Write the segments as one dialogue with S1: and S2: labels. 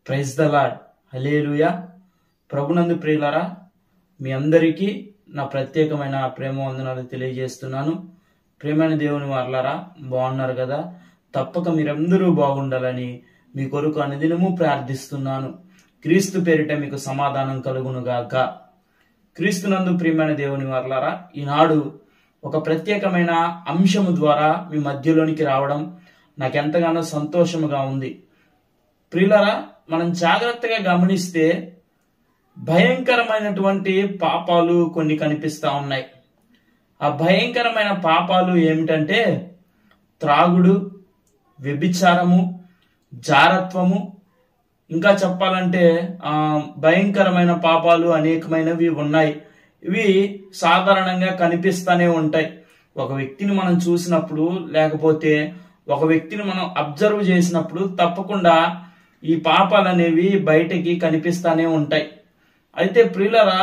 S1: Praise the lord. హల్లెలూయా. ప్రభునందు ప్రియులారా, మీ అందరికీ నా ప్రత్యేకమైన ప్రేమ వందనాలు తెలియజేస్తున్నాను. ప్రేమైన దేవుని వారలారా, బాగున్నారు కదా? తప్పక మీరందరూ బాగుండాలని మీ కొరకు అనుదినము ప్రార్థిస్తున్నాను. క్రీస్తు పేరిట మీకు సమాధానం కలుగును గాక. క్రీస్తునందు ప్రియమైన దేవుని వారలారా, ఈనాడు ఒక ప్రత్యేకమైన అంశము ద్వారా మీ మధ్యలోనికి రావడం నాకెంతగానో సంతోషముగా ఉంది. ప్రియులారా, మనం జాగ్రత్తగా గమనిస్తే భయంకరమైనటువంటి పాపాలు కొన్ని కనిపిస్తా ఉన్నాయి. ఆ భయంకరమైన పాపాలు ఏమిటంటే త్రాగుడు, వ్యభిచారము, జారత్వము, ఇంకా చెప్పాలంటే భయంకరమైన పాపాలు అనేకమైనవి ఉన్నాయి. ఇవి సాధారణంగా కనిపిస్తూనే ఉంటాయి. ఒక వ్యక్తిని మనం చూసినప్పుడు, లేకపోతే ఒక వ్యక్తిని మనం అబ్జర్వ్ చేసినప్పుడు తప్పకుండా ఈ పాపాలు అనేవి బయటకి కనిపిస్తూనే ఉంటాయి. అయితే ప్రియులరా,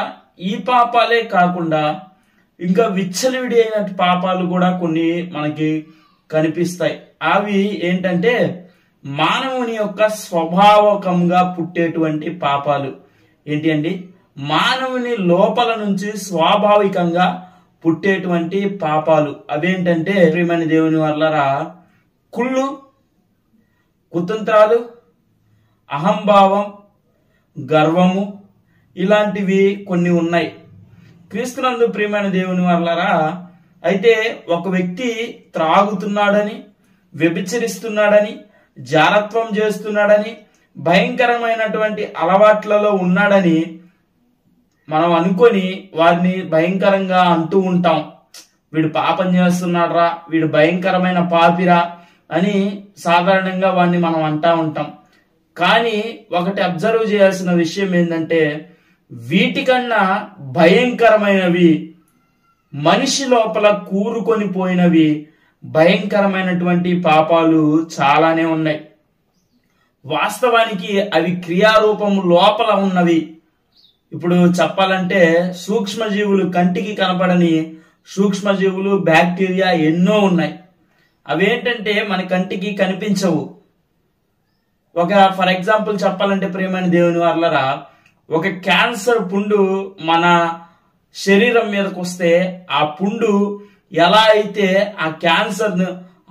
S1: ఈ పాపాలే కాకుండా ఇంకా విచ్చలవిడి అయిన పాపాలు కూడా కొన్ని మనకి కనిపిస్తాయి. అవి ఏంటంటే మానవుని యొక్క స్వభావకంగా పుట్టేటువంటి పాపాలు. ఏంటి అండి? మానవుని లోపల నుంచి స్వాభావికంగా పుట్టేటువంటి పాపాలు. అవేంటంటే ప్రియమైన దేవుని వల్లరా, కుళ్ళు, కుతంత్రాలు, అహంభావం, గర్వము, ఇలాంటివి కొన్ని ఉన్నాయి. క్రీస్తునందు ప్రియమైన దేవుని వల్లరా, అయితే ఒక వ్యక్తి త్రాగుతున్నాడని, వ్యభిచరిస్తున్నాడని, జారత్వం చేస్తున్నాడని, భయంకరమైనటువంటి అలవాట్లలో ఉన్నాడని మనం అనుకొని వారిని భయంకరంగా అంటూ ఉంటాం. వీడు పాపం చేస్తున్నాడ్రా, వీడు భయంకరమైన పాపిరా అని సాధారణంగా వాడిని మనం అంటా ఉంటాం. కానీ ఒకటి అబ్జర్వ్ చేయాల్సిన విషయం ఏంటంటే, వీటికన్నా భయంకరమైనవి, మనిషి లోపల కూరుకొని పోయినవి భయంకరమైనటువంటి పాపాలు చాలానే ఉన్నాయి. వాస్తవానికి అవి క్రియారూపం లోపల ఉన్నవి. ఇప్పుడు చెప్పాలంటే సూక్ష్మజీవులు, కంటికి కనపడని సూక్ష్మజీవులు, బ్యాక్టీరియా ఎన్నో ఉన్నాయి. అవేంటంటే మన కంటికి కనిపించవు. ఫర్ ఎగ్జాంపుల్ చెప్పాలంటే ప్రియమైన దేవుని వారలారా, ఒక క్యాన్సర్ పుండు మన శరీరం మీదకి వస్తే ఆ పుండు ఎలా అయితే ఆ క్యాన్సర్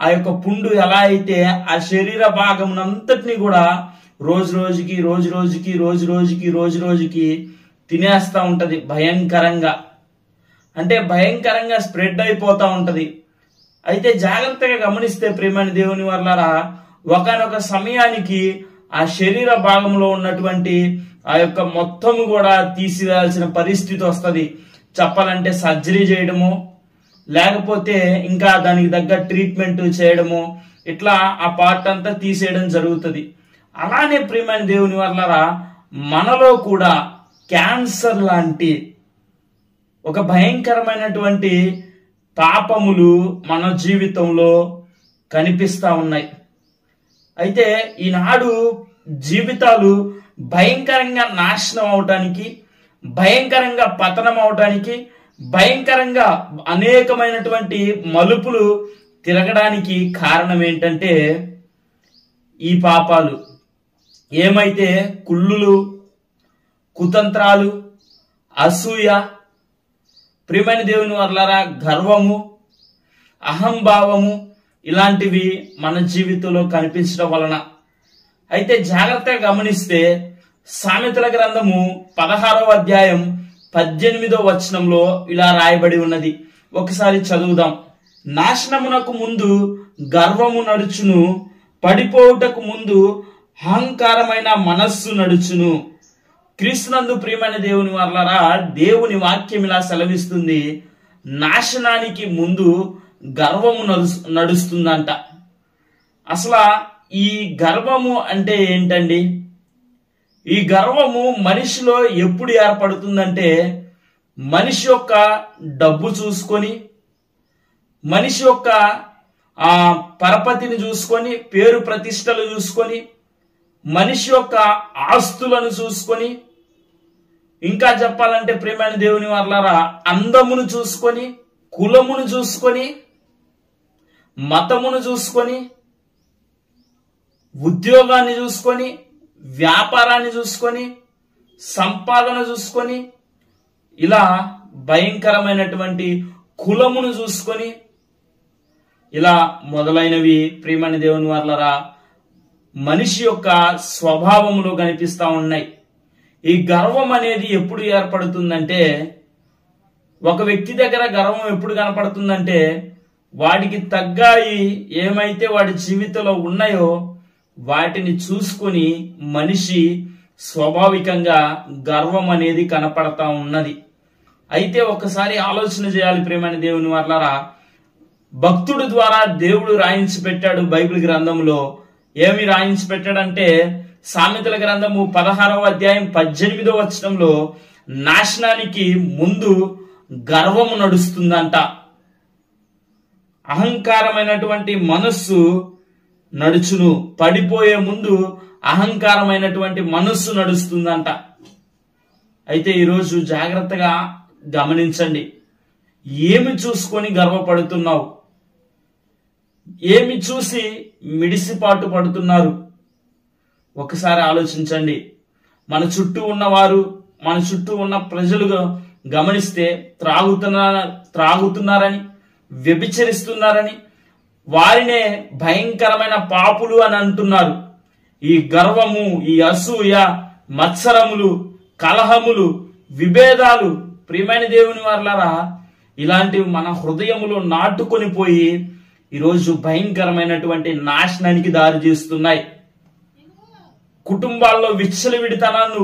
S1: ఆ యొక్క పుండు ఎలా అయితే ఆ శరీర భాగం అంతటిని కూడా రోజు రోజుకి తినేస్తా ఉంటది. భయంకరంగా అంటే భయంకరంగా స్ప్రెడ్ అయిపోతా ఉంటది. అయితే జాగ్రత్తగా గమనిస్తే ప్రియమైన దేవుని వల్లరా, ఒకనొక సమయానికి ఆ శరీర భాగంలో ఉన్నటువంటి ఆ యొక్క మొత్తము కూడా తీసివేయాల్సిన పరిస్థితి వస్తుంది. చెప్పాలంటే సర్జరీ చేయడము, లేకపోతే ఇంకా దానికి తగ్గ ట్రీట్మెంట్ చేయడము, ఇట్లా ఆ పార్ట్ అంతా తీసేయడం జరుగుతుంది. అలానే ప్రియమైన దేవుని వల్లరా, మనలో కూడా క్యాన్సర్ లాంటి ఒక భయంకరమైనటువంటి పాపములు మన జీవితంలో కనిపిస్తా ఉన్నాయి. అయితే ఈనాడు జీవితాలు భయంకరంగా నాశనం అవటానికి, భయంకరంగా పతనం అవటానికి, భయంకరంగా అనేకమైనటువంటి మలుపులు తిరగడానికి కారణం ఏంటంటే ఈ పాపాలు. ఏమైతే కుళ్ళులు, కుతంత్రాలు, అసూయ, ప్రియమైన దేవుని వల్లరా, గర్వము, అహంభావము, ఇలాంటివి మన జీవితంలో కనిపించడం వలన. అయితే జాగ్రత్తగా గమనిస్తే సామెతల గ్రంథము 16వ అధ్యాయం 18వ వచనంలో ఇలా రాయబడి ఉన్నది. ఒకసారి చదువుదాం. నాశనమునకు ముందు గర్వము నడుచును, పడిపోవుటకు ముందు అహంకారమైన మనస్సు నడుచును. క్రీస్తునందు ప్రియమైన దేవుని వల్లరా, దేవుని వాక్యం ఇలా సెలవిస్తుంది, నాశనానికి ముందు గర్వము నడుస్తుందంట. అసలు ఈ గర్వము అంటే ఏంటండి? ఈ గర్వము మనిషిలో ఎప్పుడు ఏర్పడుతుందంటే, మనిషి యొక్క డబ్బు చూసుకొని, మనిషి యొక్క పరపతిని చూసుకొని, పేరు ప్రతిష్టలు చూసుకొని, మనిషి యొక్క ఆస్తులను చూసుకొని, ఇంకా చెప్పాలంటే ప్రియమైన దేవుని వల్లరా, అందమును చూసుకొని, కులమును చూసుకొని, మతమును చూసుకొని, ఉద్యోగాన్ని చూసుకొని, వ్యాపారాన్ని చూసుకొని, సంపాదన చూసుకొని, ఇలా భయంకరమైనటువంటి కులమును చూసుకొని, ఇలా మొదలైనవి ప్రియమైన దేవుని వాళ్ళరా మనిషి యొక్క స్వభావంలో కనిపిస్తా ఉన్నాయి. ఈ గర్వం అనేది ఎప్పుడు ఏర్పడుతుందంటే, ఒక వ్యక్తి దగ్గర గర్వం ఎప్పుడు కనపడుతుందంటే, వాడికి తగ్గాయి ఏమైతే వాడి జీవితంలో ఉన్నాయో వాటిని చూసుకొని మనిషి స్వాభావికంగా గర్వం అనేది కనపడతా ఉన్నది. అయితే ఒకసారి ఆలోచన చేయాలి ప్రియమైన దేవుని వాళ్ళరా, భక్తుడి ద్వారా దేవుడు రాయించి పెట్టాడు బైబిల్ గ్రంథంలో. ఏమి రాయించి పెట్టాడంటే, సామెతల గ్రంథము 16వ అధ్యాయం 18వ వచనంలో నాశనానికి ముందు గర్వము నడుస్తుందంట. అహంకారమైనటువంటి మనస్సు నడుచును, పడిపోయే ముందు అహంకారమైనటువంటి మనస్సు నడుస్తుందంట. అయితే ఈరోజు జాగ్రత్తగా గమనించండి, ఏమి చూసుకొని గర్వపడుతున్నావు? ఏమి చూసి మిడిసిపాటు పడుతున్నారు? ఒకసారి ఆలోచించండి. మన చుట్టూ ఉన్నవారు, మన చుట్టూ ఉన్న ప్రజలు గమనిస్తే త్రాగుతున్నారని, వ్యభిచరిస్తున్నారని, వారినే భయంకరమైన పాపులు అని అంటున్నారు. ఈ గర్వము, ఈ అసూయ, మత్సరములు, కలహములు, విభేదాలు ప్రియమైన దేవుని వారలారా ఇలాంటివి మన హృదయములో నాటుకొని పోయి ఈరోజు భయంకరమైనటువంటి నాశనానికి దారి తీస్తున్నాయి. కుటుంబాల్లో విచ్చలవిడితనాలు,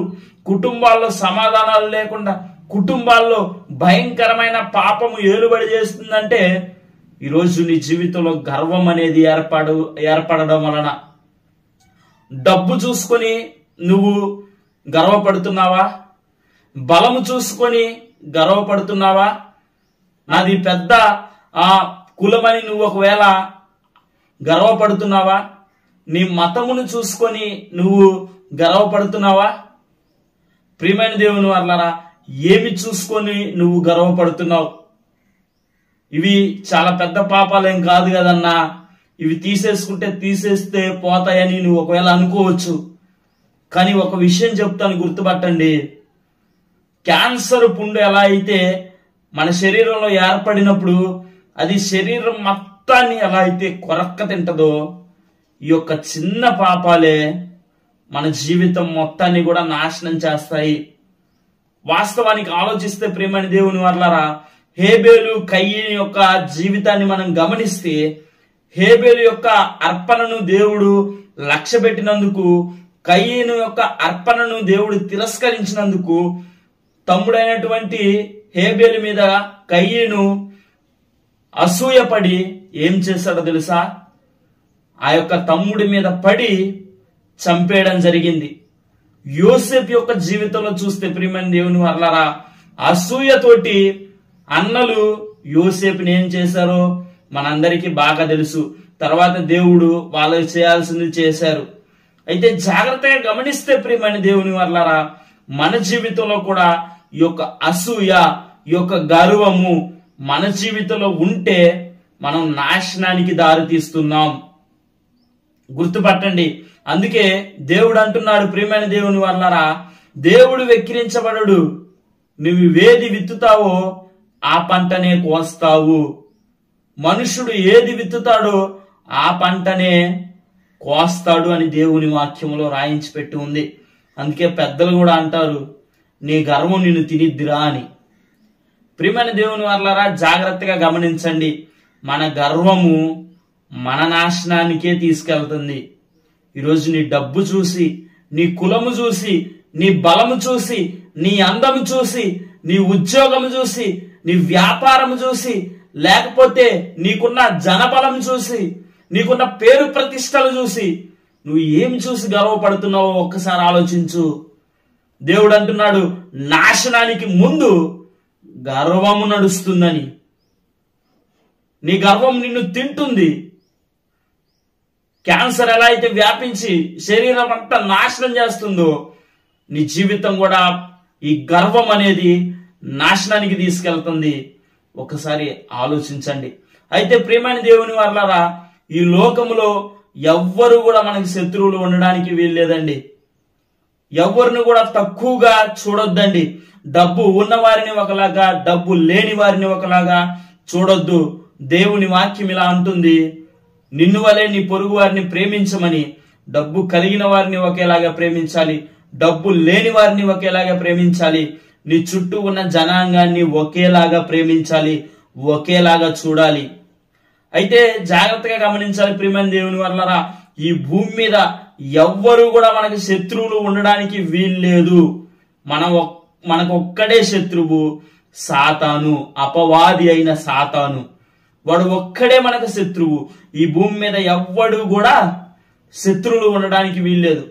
S1: కుటుంబాల్లో సమాధానాలు లేకుండా, కుటుంబాల్లో భయంకరమైన పాపము ఏలుబడి చేస్తుందంటే ఈరోజు నీ జీవితంలో గర్వం అనేది ఏర్పడడం వలన. డబ్బు చూసుకొని నువ్వు గర్వపడుతున్నావా? బలము చూసుకొని గర్వపడుతున్నావా? నాది పెద్ద కులమని నువ్వు ఒకవేళ గర్వపడుతున్నావా? నీ మతమును చూసుకొని నువ్వు గర్వపడుతున్నావా? ప్రియమైన దేవుని వాళ్ళరా, ఏమి చూసుకొని నువ్వు గర్వపడుతున్నావు? ఇవి చాలా పెద్ద పాపాలేం కాదు కదన్నా, ఇవి తీసేస్తే పోతాయని నువ్వు ఒకవేళ అనుకోవచ్చు. కానీ ఒక విషయం చెప్తాను, గుర్తుపట్టండి. క్యాన్సర్ పుండు ఎలా అయితే మన శరీరంలో ఏర్పడినప్పుడు అది శరీరం మొత్తాన్ని ఎలా అయితే కొరక్క తింటదో, ఈ యొక్క చిన్న పాపాలే మన జీవితం మొత్తాన్ని కూడా నాశనం చేస్తాయి. వాస్తవానికి ఆలోచిస్తే ప్రియమైన దేవుని వాళ్ళరా, హేబేలు కయ్యని యొక్క జీవితాన్ని మనం గమనిస్తే, హేబేలు యొక్క అర్పణను దేవుడు లక్ష్య పెట్టినందుకు, కయ్యను యొక్క అర్పణను దేవుడు తిరస్కరించినందుకు తమ్ముడైనటువంటి హేబేలు మీద కయ్యను అసూయపడి ఏం చేశాడో తెలుసా? ఆ యొక్క తమ్ముడి మీద పడి చంపేయడం జరిగింది. యోసేపు యొక్క జీవితంలో చూస్తే ప్రియమైన దేవుని వాళ్ళరా, అసూయతోటి అన్నలు యోసేపుని ఏం చేశారో మనందరికీ బాగా తెలుసు. తర్వాత దేవుడు వాళ్ళు చేయాల్సింది చేశారు. అయితే జాగ్రత్తగా గమనిస్తే ప్రియమైన దేవుని వాళ్ళరా, మన జీవితంలో కూడా ఈ యొక్క అసూయ, ఈ యొక్క గర్వము మన జీవితంలో ఉంటే మనం నాశనానికి దారి తీస్తున్నాం. గుర్తుపట్టండి. అందుకే దేవుడు అంటున్నాడు ప్రియమైన దేవుని వాళ్ళరా, దేవుడు వెక్కిరించబడడు. నువ్వు ఏది విత్తుతావో ఆ పంటనే కోస్తావు. మనుషుడు ఏది విత్తుతాడో ఆ పంటనే కోస్తాడు అని దేవుని వాక్యంలో రాయించి పెట్టి ఉంది. అందుకే పెద్దలు కూడా అంటారు, నీ గర్వం నిన్ను తినిద్దిరా అని. ప్రియమైన దేవుని వాళ్ళరా, జాగ్రత్తగా గమనించండి. మన గర్వము మన నాశనానికే తీసుకెళ్తుంది. ఈరోజు నీ డబ్బు చూసి, నీ కులము చూసి, నీ బలము చూసి, నీ అందము చూసి, నీ ఉద్యోగము చూసి, నీ వ్యాపారము చూసి, లేకపోతే నీకున్న జనబలం చూసి, నీకున్న పేరు ప్రతిష్టలు చూసి నువ్వు ఏమి చూసి గర్వపడుతున్నావో ఒక్కసారి ఆలోచించు. దేవుడు అంటున్నాడు, నాశనానికి ముందు గర్వము నడుస్తుందని. నీ గర్వం నిన్ను తింటుంది. క్యాన్సర్ ఎలా అయితే వ్యాపించి శరీరం అంతా నాశనం చేస్తుందో, నీ జీవితం కూడా ఈ గర్వం అనేది నాశనానికి తీసుకెళ్తుంది. ఒకసారి ఆలోచించండి. అయితే ప్రియమైన దేవుని వాళ్ళరా, ఈ లోకములో ఎవ్వరు కూడా మనకి శత్రువులు ఉండడానికి వీల్లేదండి. ఎవరిని కూడా తక్కువగా చూడొద్దండి. డబ్బు ఉన్న వారిని ఒకలాగా, డబ్బు లేని వారిని ఒకలాగా చూడొద్దు. దేవుని వాక్యం ఇలా అంటుంది, నిన్ను వలె నీ పొరుగు వారిని ప్రేమించమని. డబ్బు కలిగిన వారిని ఒకేలాగా ప్రేమించాలి, డబ్బు లేని వారిని ఒకేలాగా ప్రేమించాలి. నీ చుట్టూ ఉన్న జనాంగాన్ని ఒకేలాగా ప్రేమించాలి, ఒకేలాగా చూడాలి. అయితే జాగ్రత్తగా గమనించాలి ప్రియమైన దేవుని వల్లరా, ఈ భూమి మీద ఎవ్వరూ కూడా మనకి శత్రువులు ఉండడానికి వీల్లేదు. మనకు ఒక్కడే శత్రువు, సాతాను, అపవాది అయిన సాతాను. వాడు ఒక్కడే మనకు శత్రువు. ఈ భూమి మీద ఎవ్వడు కూడా శత్రువులు ఉండడానికి వీల్లేదు.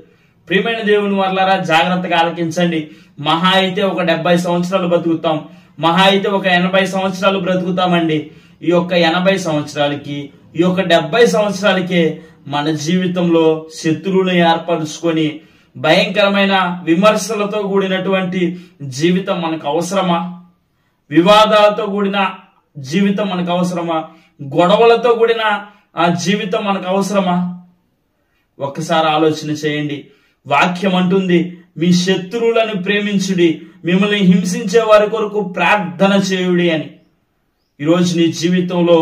S1: ప్రియమైన దేవుని వల్లరా, జాగ్రత్తగా ఆలకించండి. మహా అయితే ఒక 70 సంవత్సరాలు బతుకుతాం, మహా అయితే ఒక 80 సంవత్సరాలు బ్రతుకుతామండి. ఈ యొక్క 80 సంవత్సరాలకి, ఈ యొక్క 70 సంవత్సరాలకే మన జీవితంలో శత్రువులను ఏర్పరుచుకొని భయంకరమైన విమర్శలతో కూడినటువంటి జీవితం మనకు అవసరమా? వివాదాలతో కూడిన జీవితం మనకు అవసరమా? గొడవలతో కూడిన ఆ జీవితం మనకు అవసరమా? ఒక్కసారి ఆలోచన చేయండి. వాక్యం అంటుంది, మీ శత్రువులను ప్రేమించుడి, మిమ్మల్ని హింసించే వారి కొరకు ప్రార్థన చేయుడి అని. ఈరోజు నీ జీవితంలో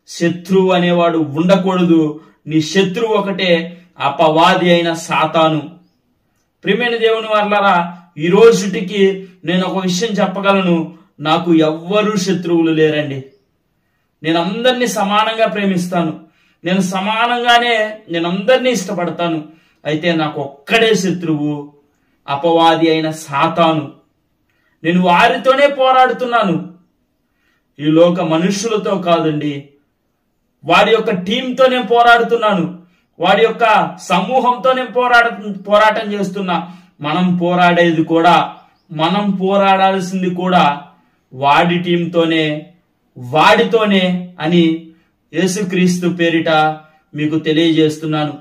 S1: శత్రువు అనేవాడు ఉండకూడదు. నీ శత్రువు ఒకటే, అపవాది అయిన సాతాను. ప్రియమైన దేవుని వారలారా, ఈ రోజుటికి నేను ఒక విషయం చెప్పగలను, నాకు ఎవ్వరూ శత్రువులు లేరండి. నేను అందరినీ సమానంగా ప్రేమిస్తాను, నేను అందరినీ ఇష్టపడతాను. అయితే నాకు ఒక్కడే శత్రువు, అపవాది అయిన సాతాను. నేను వారితోనే పోరాడుతున్నాను, ఈ లోక మనుషులతో కాదండి. వాడి యొక్క టీంతో నేను పోరాడుతున్నాను, వాడి యొక్క సమూహంతో నేను పోరాటం చేస్తున్నా. మనం పోరాడాల్సింది కూడా వాడి టీంతోనే, వాడితోనే అని యేసుక్రీస్తు పేరిట మీకు తెలియజేస్తున్నాను.